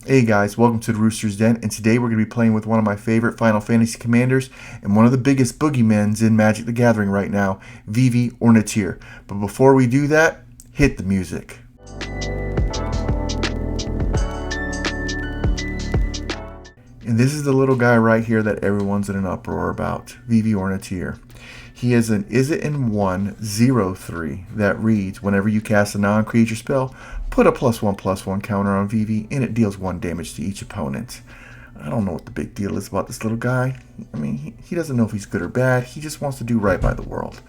Hey guys, welcome to the Roosters Den, and today we're going to be playing with one of my favorite Final Fantasy commanders and one of the biggest boogeymen in Magic the Gathering right now, Vivi Ornitier. But before we do that, hit the music. And this is the little guy right here that everyone's in an uproar about, Vivi Ornitier. He is an Is It in 1/03 that reads, whenever you cast a non-creature spell, put a +1/+1 counter on Vivi, and it deals 1 damage to each opponent. I don't know what the big deal is about this little guy. I mean, he doesn't know if he's good or bad. He just wants to do right by the world.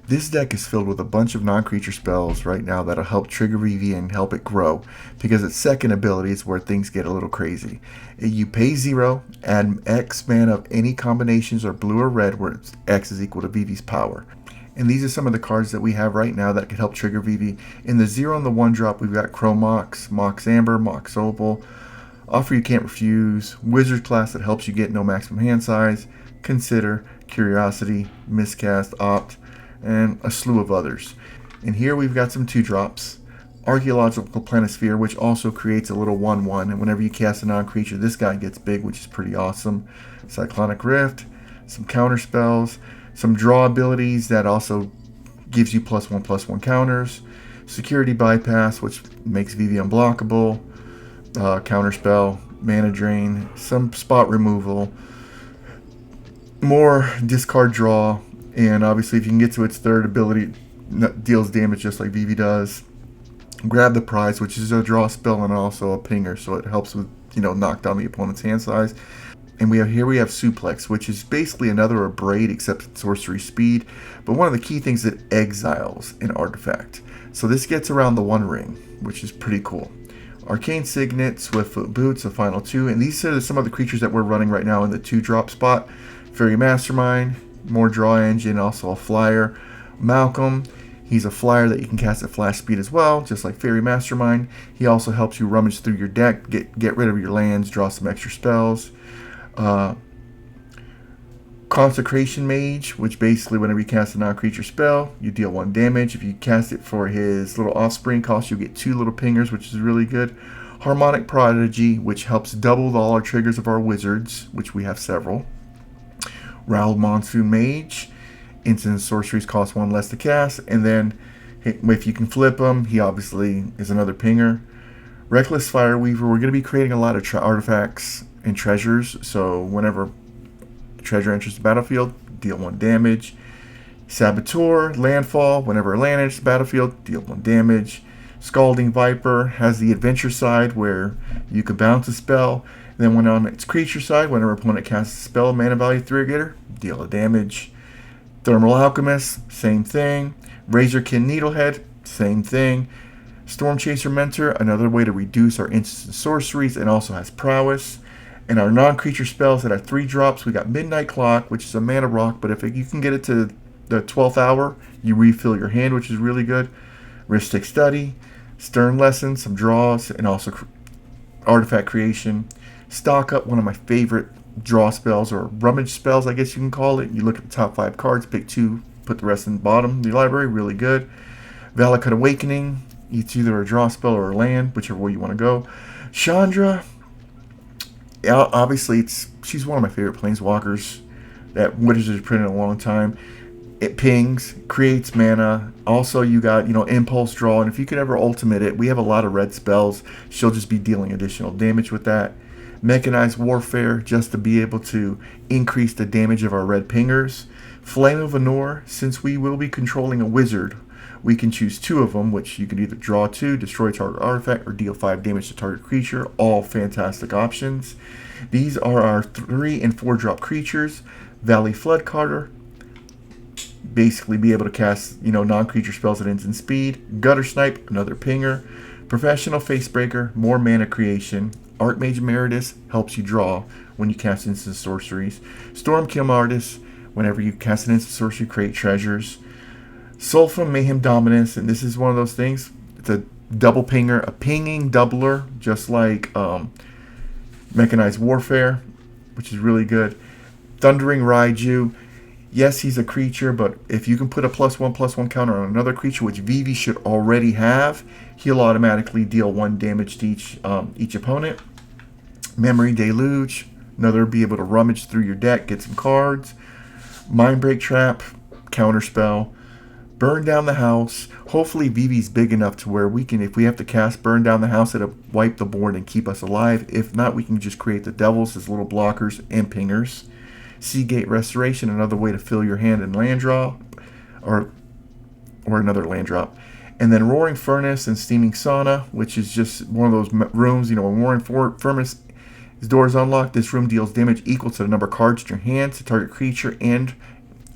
This deck is filled with a bunch of non-creature spells right now that'll help trigger Vivi and help it grow, because its second ability is where things get a little crazy. You pay 0, add X mana of any combinations or blue or red where X is equal to Vivi's power. And these are some of the cards that we have right now that could help trigger Vivi. In the 0 and the 1 drop, we've got Crow Mox, Mox Amber, Mox Opal, Offer You Can't Refuse, Wizard class that helps you get no maximum hand size, Consider, Curiosity, Miscast, Opt, and a slew of others. And here we've got some 2 drops. Archaeological Planisphere, which also creates a little 1/1, and whenever you cast a non-creature, this guy gets big, which is pretty awesome. Cyclonic Rift, some counter spells, some draw abilities that also gives you +1/+1 counters. Security Bypass, which makes Vivi unblockable. Counter spell, mana drain, some spot removal, more discard draw, and obviously if you can get to its third ability, it deals damage just like Vivi does. Grab the Prize, which is a draw spell and also a pinger, so it helps with, knock down the opponent's hand size. And we have Suplex, which is basically another Abrade except it's sorcery speed. But one of the key things is it exiles an artifact. So this gets around the 1 ring, which is pretty cool. Arcane Signet, Swiftfoot Boots, a final 2. And these are some of the creatures that we're running right now in the 2-drop spot. Fairy Mastermind, more draw engine, also a flyer. Malcolm, he's a flyer that you can cast at flash speed as well, just like Fairy Mastermind. He also helps you rummage through your deck, get rid of your lands, draw some extra spells. Consecration Mage, which basically whenever you cast a non-creature spell, you deal 1 damage. If you cast it for his little offspring cost, you'll get 2 little pingers, which is really good. Harmonic Prodigy, which helps double all our triggers of our wizards, which we have several. Raoul Monsoon Mage, instant sorceries cost 1 less to cast, and then if you can flip him, he obviously is another pinger. Reckless Fireweaver, we're going to be creating a lot of artifacts and treasures, so whenever a treasure enters the battlefield, deal 1 damage. Saboteur, Landfall, whenever a land enters the battlefield, deal 1 damage. Scalding Viper has the adventure side where you can bounce a spell. Then when on its creature side, whenever opponent casts a spell, mana value 3 or greater, deal a damage. Thermal Alchemist, same thing. Razorkin Needlehead, same thing. Storm Chaser Mentor, another way to reduce our instant sorceries, and also has prowess. And our non-creature spells that have 3 drops, we got Midnight Clock, which is a mana rock, but if you can get it to the 12th hour, you refill your hand, which is really good. Ristic Study, Stern Lesson, some draws, and also artifact creation. Stock Up, one of my favorite draw spells, or rummage spells, I guess you can call it. You look at the top 5 cards, pick 2, put the rest in the bottom of the library, really good. Valakut Awakening, it's either a draw spell or a land, whichever way you want to go. Chandra, obviously she's one of my favorite planeswalkers that Wizards has printed in a long time. It pings, creates mana. Also, you got, Impulse Draw, and if you could ever ultimate it, we have a lot of red spells. She'll just be dealing additional damage with that. Mechanized Warfare, just to be able to increase the damage of our red pingers. Flame of Anor, since we will be controlling a wizard, we can choose 2 of them, which you can either draw 2, destroy target artifact, or deal 5 damage to target creature. All fantastic options. These are our 3 and 4 drop creatures. Valley Floodcarter, basically be able to cast, non-creature spells at instant speed. Gutter Snipe, another pinger. Professional Facebreaker, more mana creation. Archmage Emeritus helps you draw when you cast instant sorceries. Stormkill Artist, whenever you cast an instant sorcery, create treasures. Sulfur Mayhem Dominance, and this is one of those things. It's a double pinger, a pinging doubler, just like Mechanized Warfare, which is really good. Thundering Raiju, yes, he's a creature, but if you can put a +1/+1 counter on another creature, which Vivi should already have, he'll automatically deal 1 damage to each opponent. Memory Deluge, another be able to rummage through your deck, get some cards. Mind Break Trap, Counterspell. Burn Down the House. Hopefully Vivi's big enough to where we can, if we have to cast Burn Down the House, it'll wipe the board and keep us alive. If not, we can just create the Devils as little blockers and pingers. Seagate Restoration, another way to fill your hand in land draw, or another land drop. And then Roaring Furnace and Steaming Sauna, which is just one of those rooms, when Roaring Furnace, his door is unlocked, this room deals damage equal to the number of cards in your hand to target creature and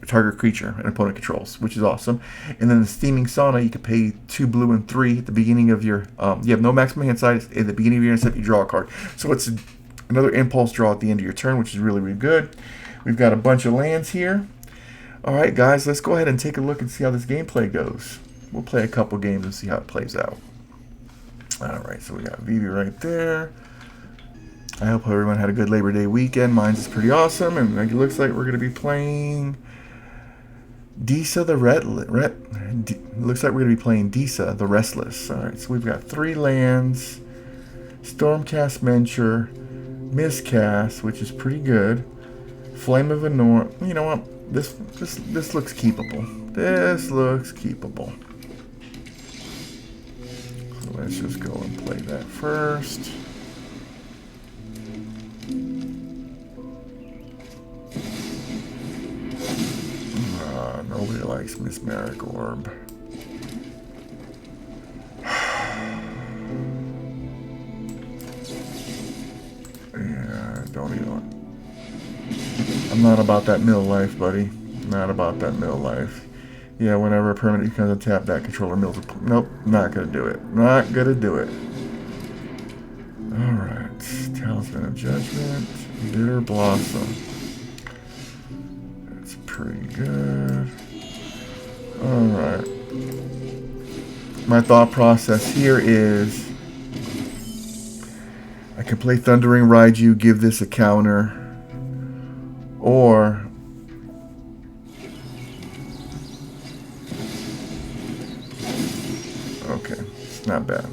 opponent controls, which is awesome. And then the Steaming Sauna, you can pay 2 blue and 3 at the beginning of your, you have no maximum hand size. At the beginning of your step, you draw a card. So it's another impulse draw at the end of your turn, which is really, really good. We've got a bunch of lands here. All right, guys, let's go ahead and take a look and see how this gameplay goes. We'll play a couple games and see how it plays out. All right, so we got Vivi right there. I hope everyone had a good Labor Day weekend. Mine's is pretty awesome, and it looks like we're going to be playing Disa the looks like we're going to be playing Disa the Restless. All right, so we've got 3 lands, Stormcast Mentor, Miscast, which is pretty good, Flame of Anor. You know what? This looks keepable. This looks keepable. So let's just go and play that first. Nobody likes Miss Merrick Orb. Yeah, don't even. I'm not about that mill life, buddy. Not about that mill life. Yeah, whenever a permanent becomes untapped, that controller mills. Nope, not gonna do it. Not gonna do it. Alright. Talisman of Judgment. Bitter Blossom. That's pretty good. Alright. My thought process here is I can play Thundering Raiju, give this a counter, or okay, it's not bad.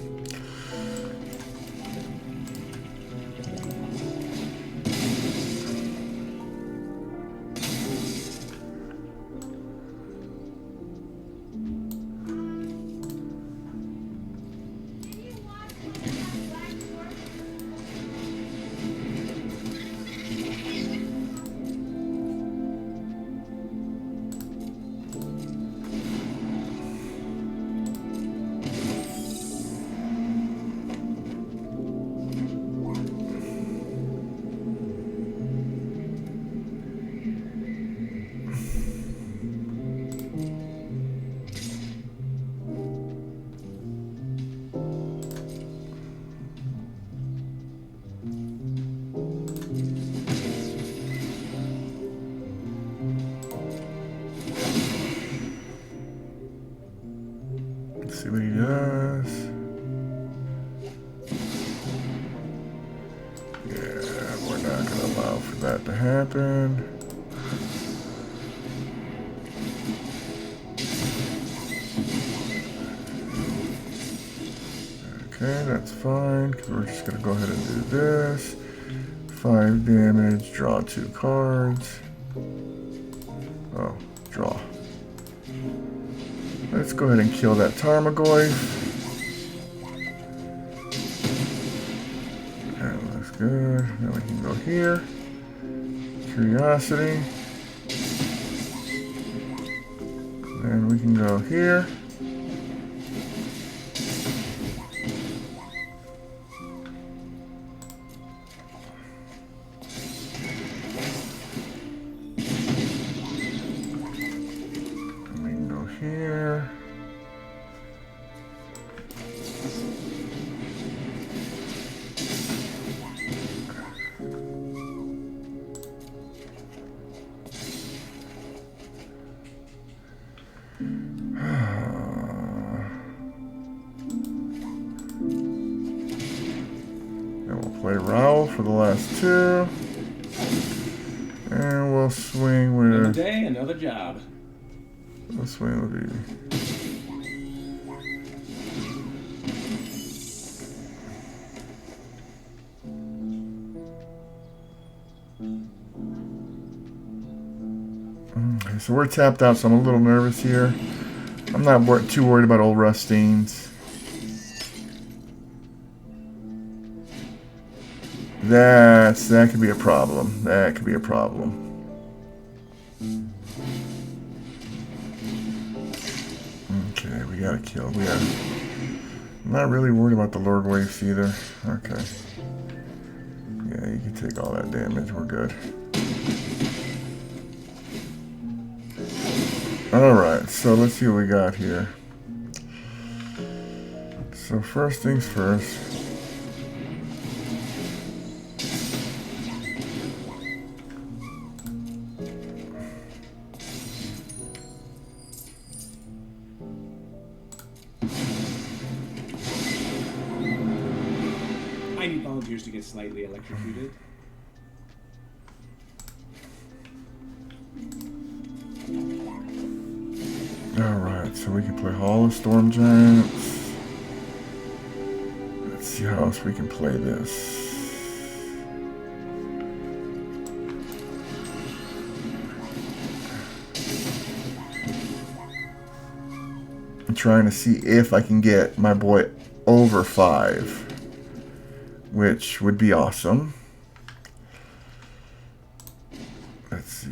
Let's see what he does. Yeah, we're not going to allow for that to happen. Okay, that's fine, because we're just going to go ahead and do this. 5 damage, draw 2 cards. Oh, draw. Let's go ahead and kill that Tarmogoyf. That looks good. Now we can go here. Curiosity. And we can go here. Here. And we'll play Raoul for the last 2. And we'll swing with... Another day, another job. We'll swing with Vivi. So we're tapped out, so I'm a little nervous here. I'm not too worried about old Rustines. That could be a problem. That could be a problem. Okay, we got a kill. I'm not really worried about the Lord Waifs either. Okay. Yeah, you can take all that damage. We're good. Alright, so let's see what we got here. So first things first. I need volunteers to get slightly electrocuted. Alright, so we can play Hall of Storm Giants. Let's see how else we can play this. I'm trying to see if I can get my boy over 5. Which would be awesome. Let's see.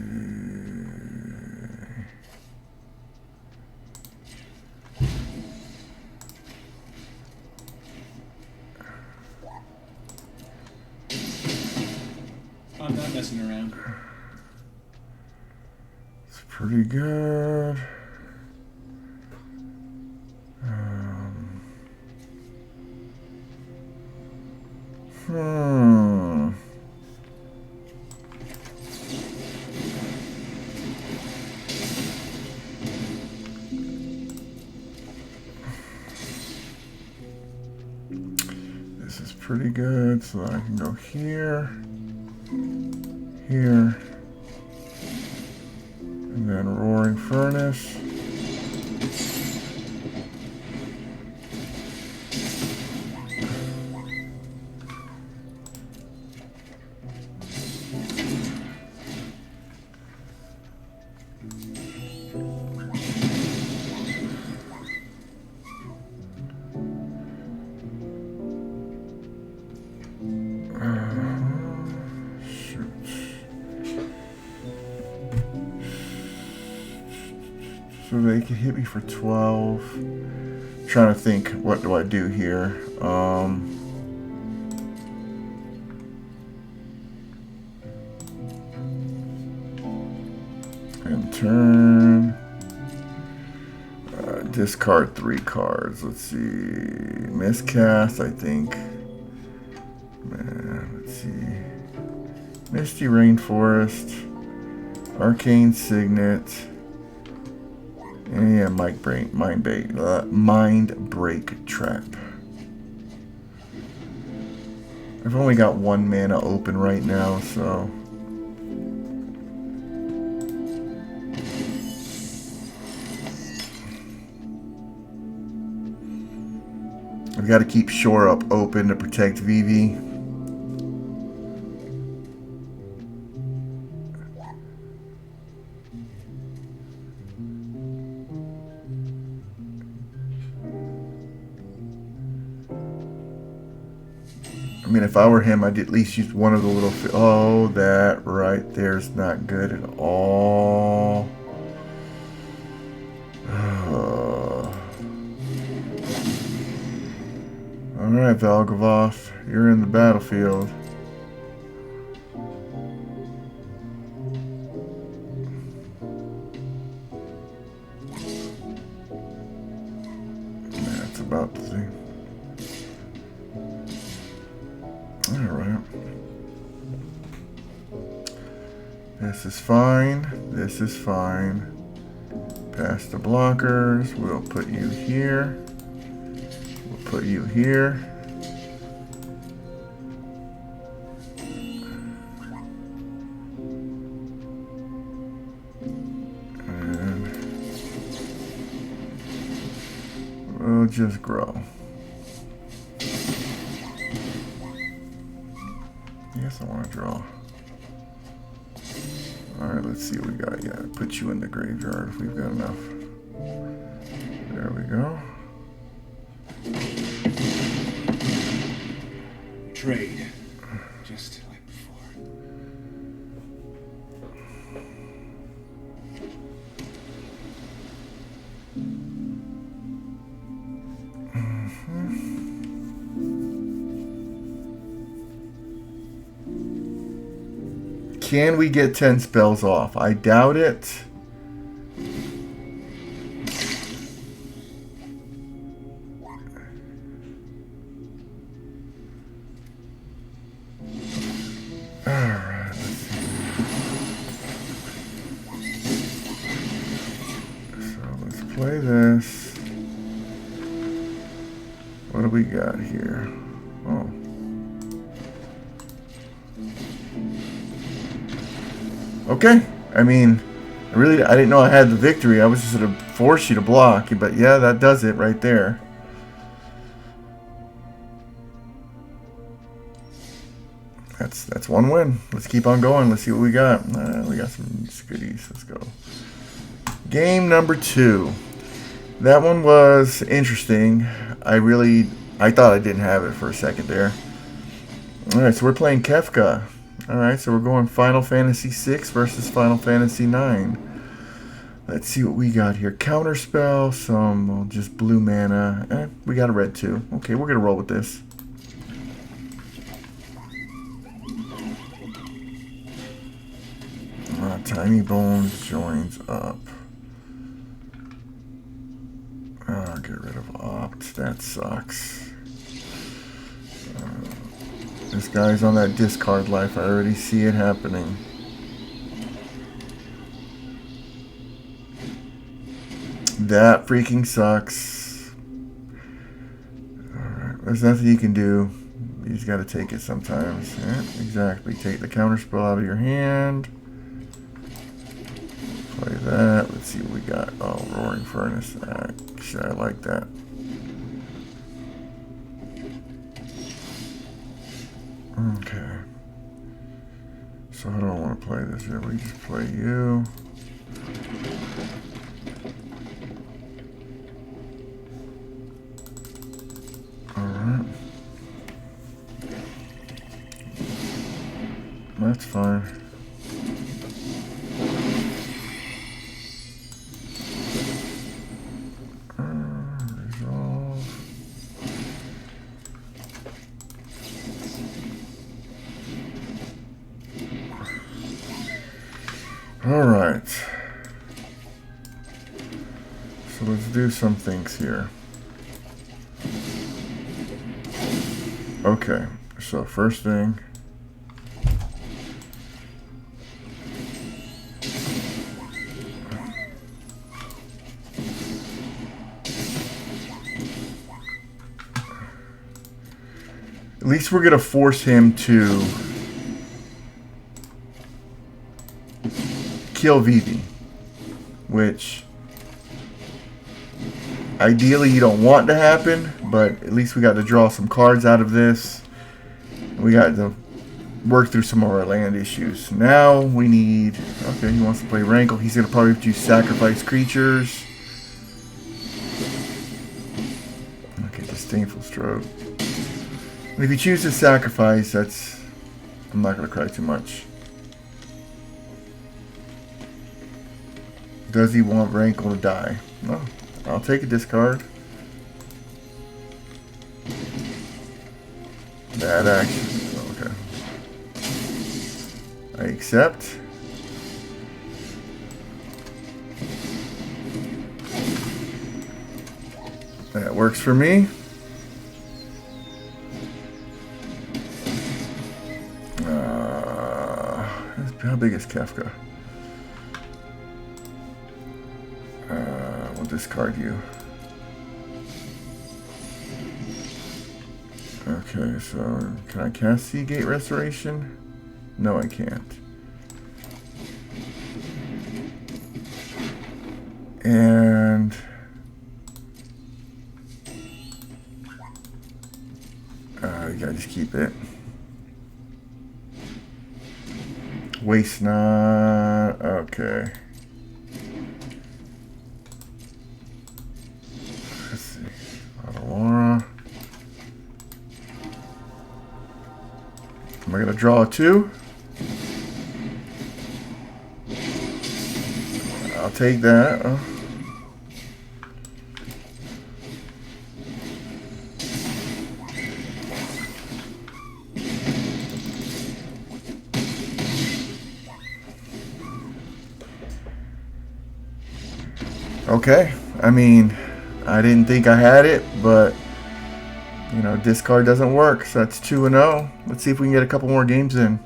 I'm not messing around. It's pretty good. This is pretty good, so I can go here, here, and then Roaring Furnace. So they can hit me for 12. Trying to think, what do I do here? And turn. Discard 3 cards. Let's see. Miscast, I think. Let's see. Misty Rainforest. Arcane Signet. And yeah, Mind Break Trap. I've only got 1 mana open right now, so I've got to keep Shore Up open to protect Vivi. I mean, if I were him, I'd at least use one of the little... Oh, that right there's not good at all. Alright, Valgavoth, you're in the battlefield. That's about the thing. Alright. This is fine. This is fine. Past the blockers. We'll put you here. We'll put you here. And we'll just grow. I guess I want to draw. Alright, let's see what we got. Yeah, put you in the graveyard if we've got enough. There we go. Trade. Just like before. Can we get 10 spells off? I doubt it. Alright, let's see. So let's play this. What do we got here? Oh. Okay, I mean, I didn't know I had the victory. I was just going to force you to block, but yeah, that does it right there. That's one win. Let's keep on going. Let's see what we got. We got some goodies. Let's go. Game number 2. That one was interesting. I thought I didn't have it for a second there. All right, so we're playing Kefka. Alright, so we're going Final Fantasy VI versus Final Fantasy IX. Let's see what we got here. Counterspell, some just blue mana. We got a red too. Okay, we're going to roll with this. Tiny Bones joins up. Get rid of Opt. That sucks. This guy's on that discard life. I already see it happening. That freaking sucks. Alright, there's nothing you can do. You just gotta take it sometimes. Yeah, exactly. Take the counterspell out of your hand. Play that. Let's see what we got. Oh, Roaring Furnace. Actually, I like that. Okay. So how do I want to play this here? We just play you. Alright. That's fine. Resolve. Alright. So let's do some things here. Okay, so first thing. At least we're going to force him to kill Vivi, which ideally you don't want to happen, but at least we got to draw some cards out of this. We got to work through some of our land issues. Now we need... Okay, he wants to play Rankle. He's going to probably have to sacrifice creatures. Okay, Disdainful Stroke. And if you choose to sacrifice, that's... I'm not going to cry too much. Does he want Rankle to die? No. I'll take a discard. Bad action. Okay. I accept. That works for me. How big is Kefka? We'll discard you. Okay, so can I cast Seagate Restoration? No, I can't. And you gotta just keep it. Waste not. Okay. Let's see. Aurora. Am I going to draw a 2? I'll take that. Okay. I mean, I didn't think I had it, but you know, discard doesn't work, so that's 2-0. Let's see if we can get a couple more games in.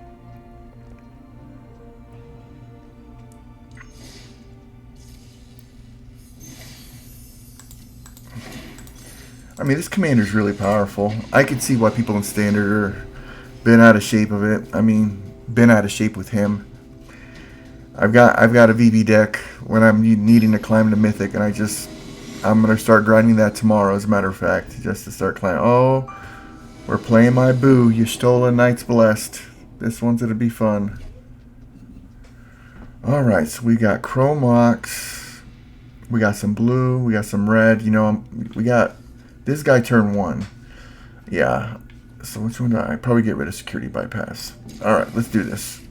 I mean, this commander's really powerful. I could see why people in Standard are been out of shape of it. I mean, been out of shape with him. I've got a VV deck when I'm needing to climb to Mythic, and I'm gonna start grinding that tomorrow. As a matter of fact, just to start climbing. Oh, we're playing my Boo. You stole a Knight's Blessed. This one's gonna be fun. All right, so we got Chrome Ox. We got some blue. We got some red. You know, we got this guy turn 1. Yeah. So which one do I probably get rid of Security Bypass? All right, let's do this.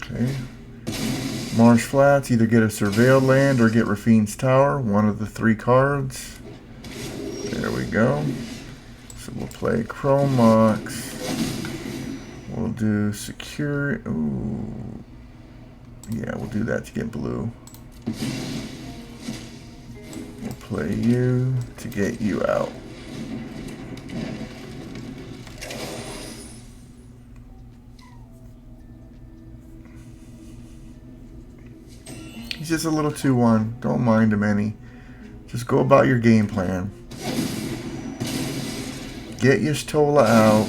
Okay. Marsh Flats, either get a Surveilled Land or get Rafine's Tower, one of the 3 cards. There we go. So we'll play Chrome Mox. We'll do Secure. Ooh. Yeah, we'll do that to get blue. We'll play you to get you out. He's just a little 2-1. Don't mind him any. Just go about your game plan. Get your Stola out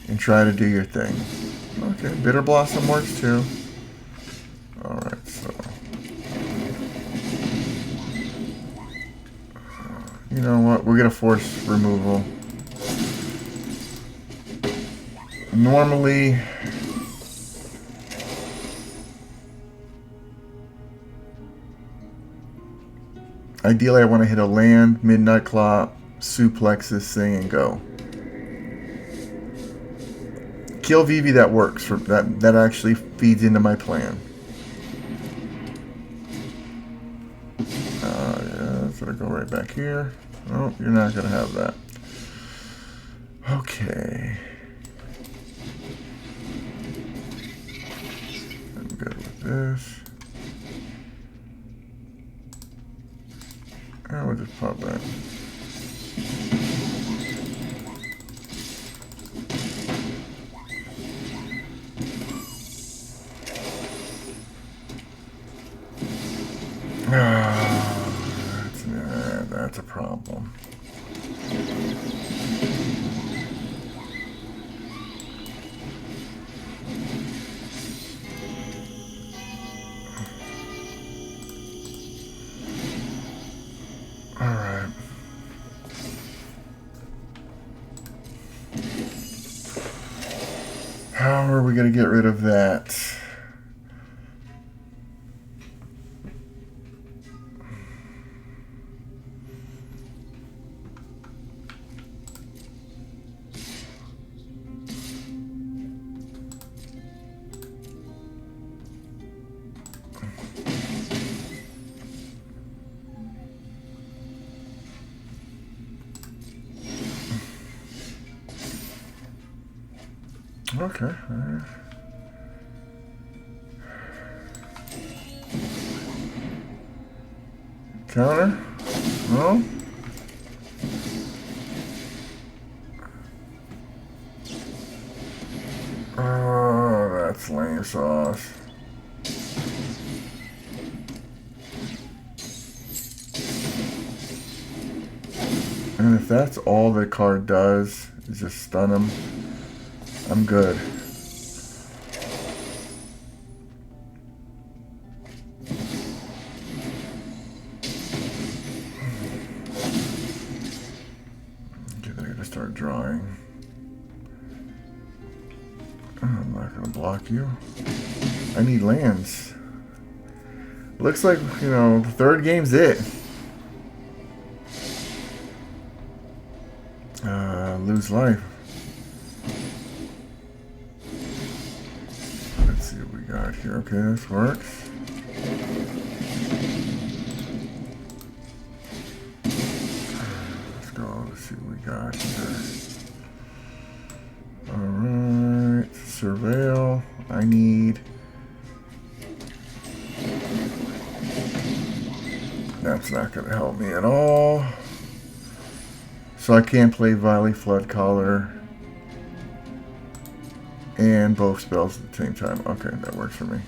and try to do your thing. Okay, Bitter Blossom works too. Alright, so. You know what? We're going to force removal. Normally, ideally I want to hit a land, Midnight Clop, suplex this thing and go. Kill Vivi, that works. For that actually feeds into my plan. Yeah, so I go right back here. Oh, you're not gonna have that. Okay. I'm good with this. And we'll just pop that. That's a problem. All right. How are we going to get rid of that? Okay. Counter? No? Oh, that's lame sauce. And if that's all the card does, is just stun him, I'm good. start drawing. I'm not going to block you. I need lands. Looks like, you know, the third game's it. Lose life. Let's see what we got here. Okay, this works. Let's go. Let's see what we got here. Alright. Surveil. I need... That's not going to help me at all. So I can't play Valley Flood Caller and both spells at the same time. Okay, that works for me.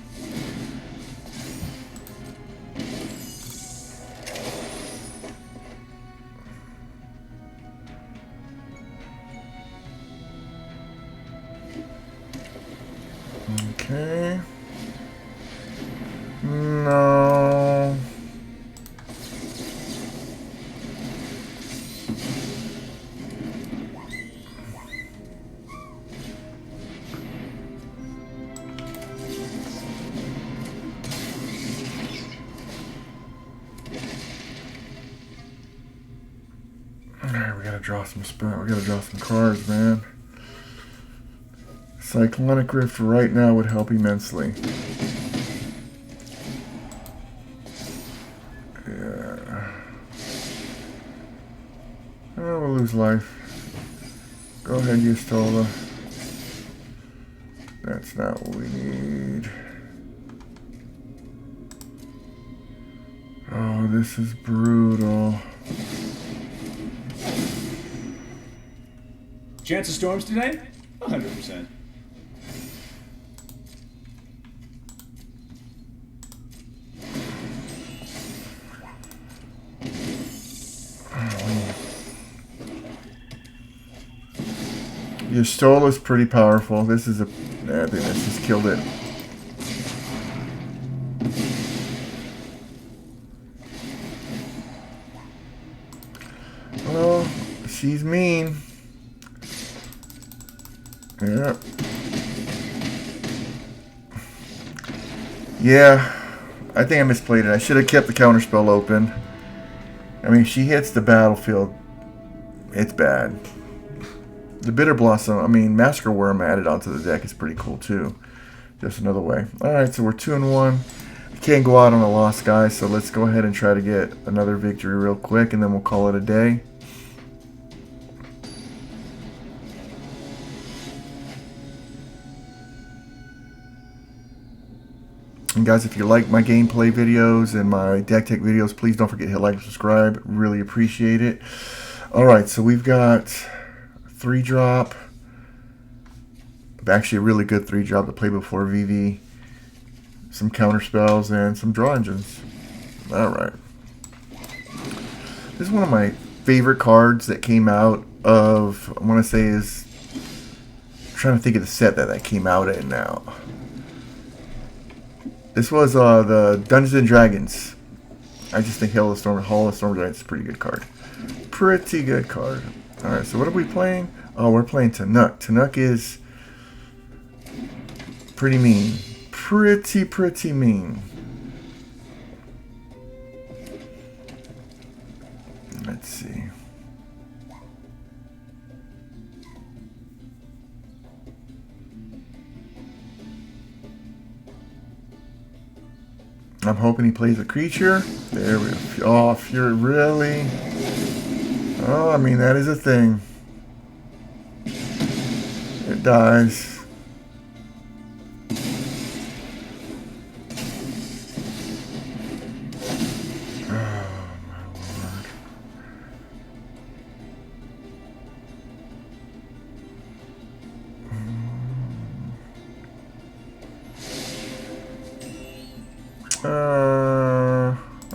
Okay. No. Alright, we gotta draw some cards, man. Cyclonic Rift right now would help immensely. Yeah. Oh, we'll lose life. Go ahead, Yustola. That's not what we need. Oh, this is brutal. Chance of storms today? 100%. Yustola's pretty powerful. This is a... I think this just killed it. Oh, she's mean. Yeah. Yeah. I think I misplayed it. I should have kept the counterspell open. I mean, if she hits the battlefield, it's bad. The Bitter Blossom, I mean, Massacre Worm added onto the deck is pretty cool too. Just another way. Alright, so we're 2-1. Can't go out on a loss, guys, so let's go ahead and try to get another victory real quick, and then we'll call it a day. And guys, if you like my gameplay videos and my deck tech videos, please don't forget to hit like and subscribe. Really appreciate it. Alright, so we've got 3-drop. Actually a really good 3-drop to play before Vivi. Some counter spells and some draw engines. Alright. This is one of my favorite cards that came out of, I want to say is, I'm trying to think of the set that came out in now. This was the Dungeons and Dragons. I just think Hall of Storm Giants is a pretty good card. Pretty good card. Alright, so what are we playing? Oh, we're playing Tanuk. Tanuk is pretty mean. Pretty mean. Let's see. I'm hoping he plays a creature. There we go. Oh, if you're really... Oh, I mean, that is a thing. It dies.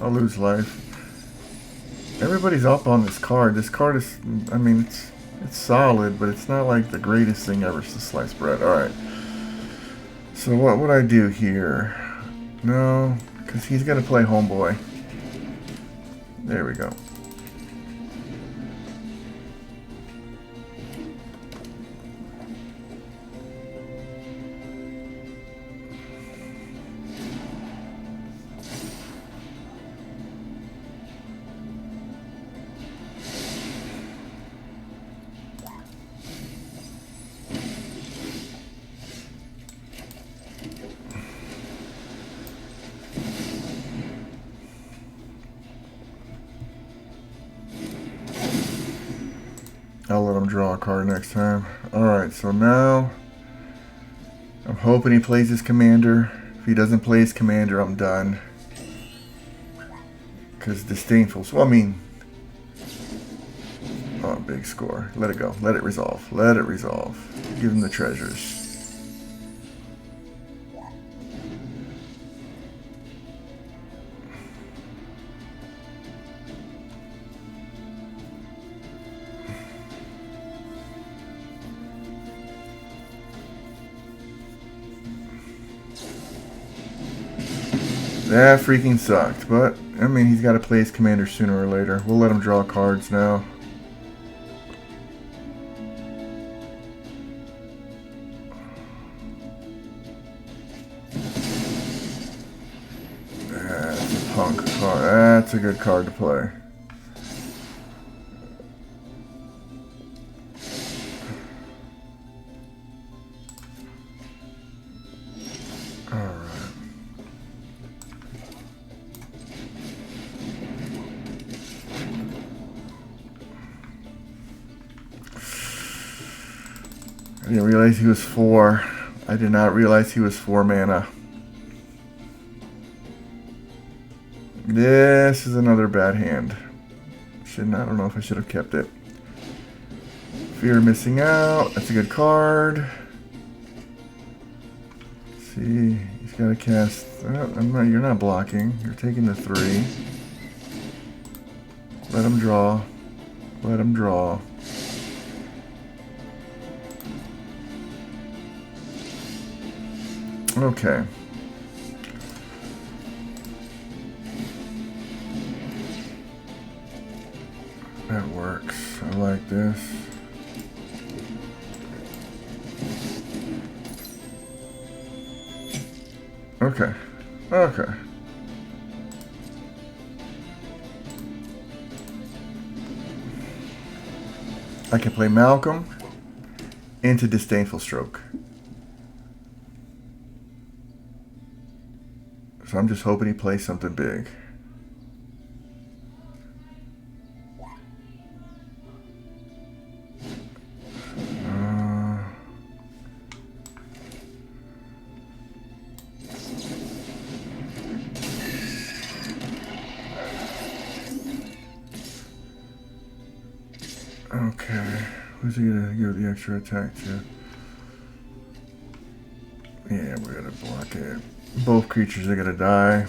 I'll lose life. Everybody's up on this card. This card is, I mean, it's solid, but it's not like the greatest thing ever to slice bread. Alright. So what would I do here? No, because he's going to play Homeboy. There we go. draw a card next time. Alright, so now I'm hoping he plays his commander. If he doesn't play his commander, I'm done. Because disdainful. So, I mean... Oh, big score. Let it go. Let it resolve. Let it resolve. Give him the treasures. That freaking sucked, but, I mean, he's got to play his commander sooner or later. We'll let him draw cards now. That's a punk card. That's a good card to play. I didn't realize he was 4. I did not realize he was 4 mana. This is another bad hand. I don't know if I should have kept it. Fear of missing out. That's a good card. Let's see, he's got to cast. You're not blocking. You're taking the 3. Let him draw. Let him draw. Okay. That works. I like this. Okay. Okay. I can play Malcolm into Disdainful Stroke. So I'm just hoping he plays something big. Okay. Who's he going to give the extra attack to? Yeah, we're going to block it. Both creatures are going to die.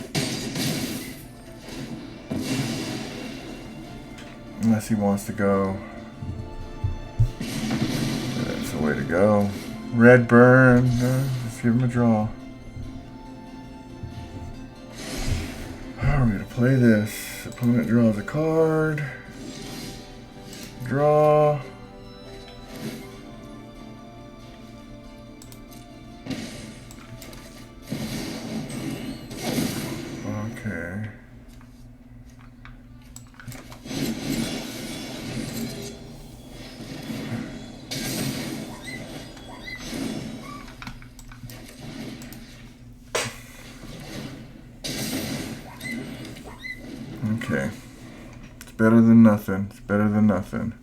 Unless he wants to go. That's the way to go. Red burn. Let's give him a draw. We're going to play this. Opponent draws a card. Draw. Okay. Okay. It's better than nothing. It's better than nothing.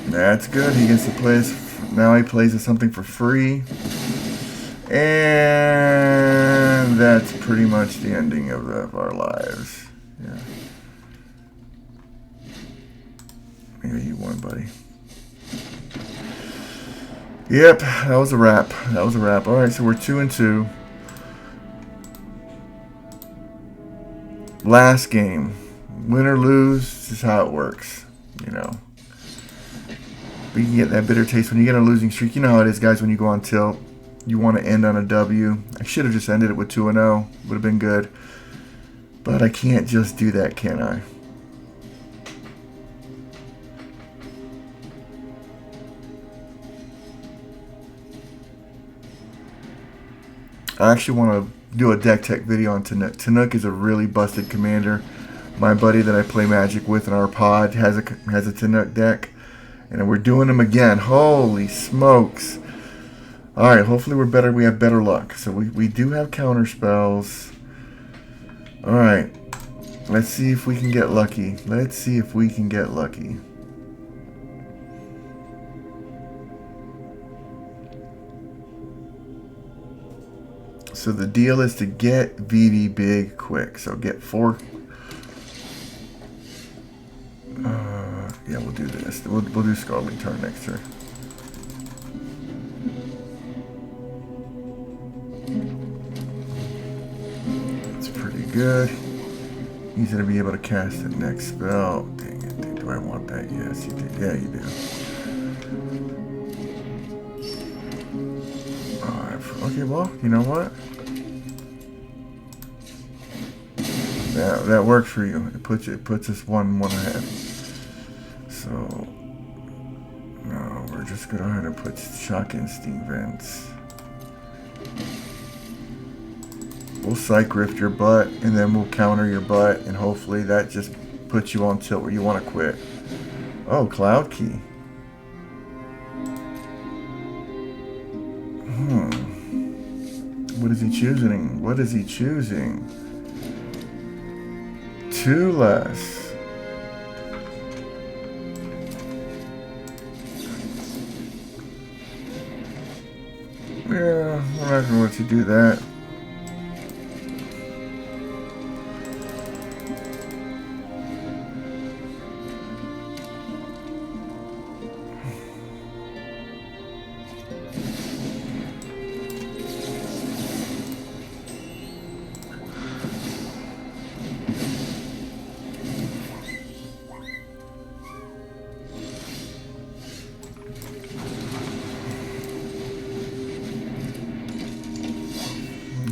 That's good. He gets to play now he plays something for free. And that's pretty much the ending of our lives. Yeah. Maybe you won, buddy. Yep, that was a wrap. That was a wrap. Alright, so we're 2-2. Last game. Win or lose, this is how it works. You know. But you can get that bitter taste when you get a losing streak. You know how it is, guys, when you go on tilt. You want to end on a W. I should have just ended it with 2-0. Would have been good. But I can't just do that, can I? I actually want to do a deck tech video on Tanook. Tanook is a really busted commander. My buddy that I play Magic with in our pod has a Tanook deck. And we're doing them again. Holy smokes. Alright, hopefully we're better. We have better luck. So we do have counter spells. Alright. Let's see if we can get lucky. Let's see if we can get lucky. So the deal is to get Vivi big quick. So get 4. Yeah, we'll do this. We'll do Scarlet turn next turn. That's pretty good. He's going to be able to cast the next spell. Dang it. Do I want that? Yes, you do. Yeah, you do. Okay, well, you know what? That works for you. It puts us one ahead. So no, we're just gonna go ahead and put Shock Instinct Vents. We'll Psych Rift your butt, and then we'll counter your butt, and hopefully that just puts you on tilt where you want to quit. Oh, Cloud Key. What is he choosing? What is he choosing? 2 less. Yeah, we're not gonna let you do that.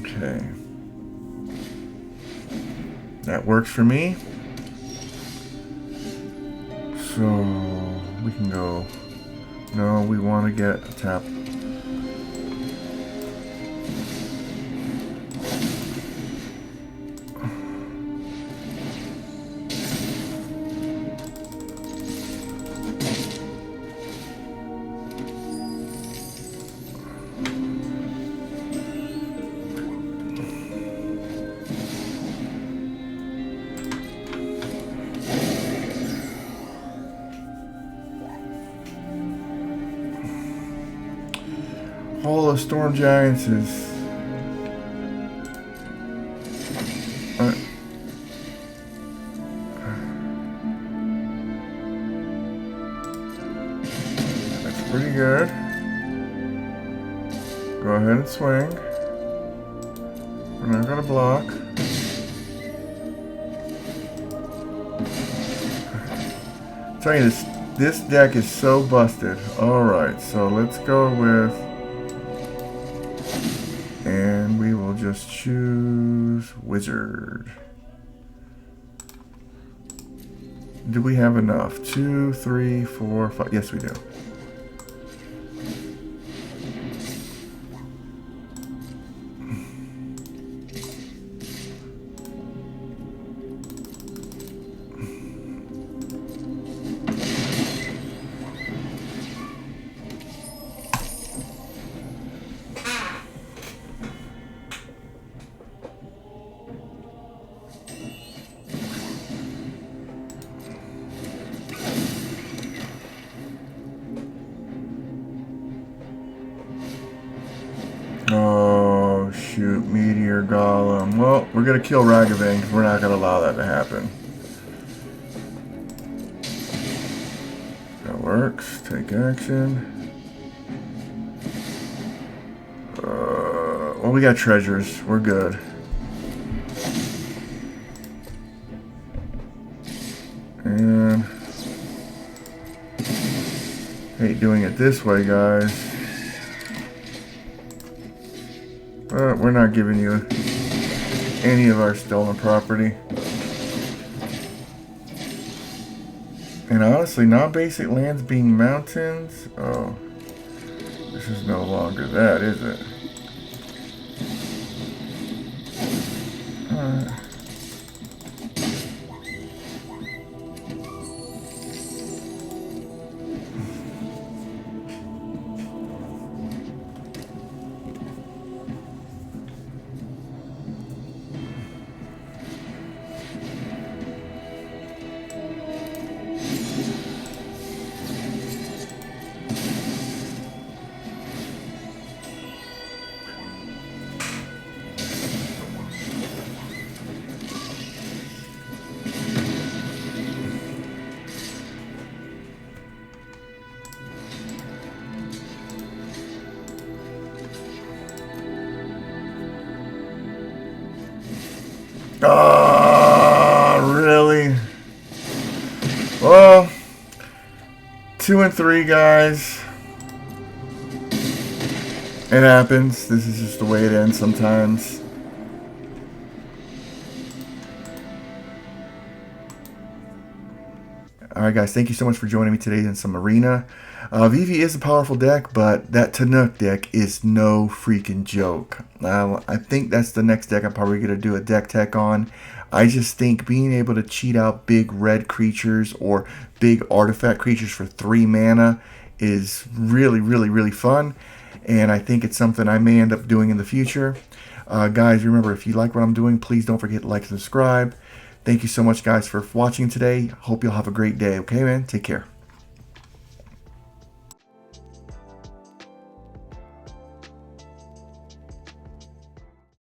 Okay. That works for me. So we can go. No, we want to get a tap. Hall of Storm Giants is... that's pretty good. Go ahead and swing. We're not going to block. I'm telling you, this deck is so busted. Alright, so let's go with... and we will just choose Wizard. Do we have enough? 2, 3, 4, 5. Yes, we do. Oh, shoot. Meteor Golem. Well, we're going to kill Ragavan because we're not going to allow that to happen. That works. Take action. Well, we got treasures. We're good. And... hate doing it this way, guys. We're not giving you any of our stolen property. And honestly, non-basic lands being mountains? Oh, this is no longer that, is it? Alright. 2 and 3, guys. It happens. This is just the way it ends sometimes. Alright guys, thank you so much for joining me today in some Arena. Vivi is a powerful deck, but that Tanuk deck is no freaking joke. I think that's the next deck I'm probably going to do a deck tech on. I just think being able to cheat out big red creatures or big artifact creatures for 3 mana is really, really, really fun. And I think it's something I may end up doing in the future. Guys, remember, if you like what I'm doing, please don't forget to like and subscribe. Thank you so much, guys, for watching today. Hope you'll have a great day. Okay, man? Take care.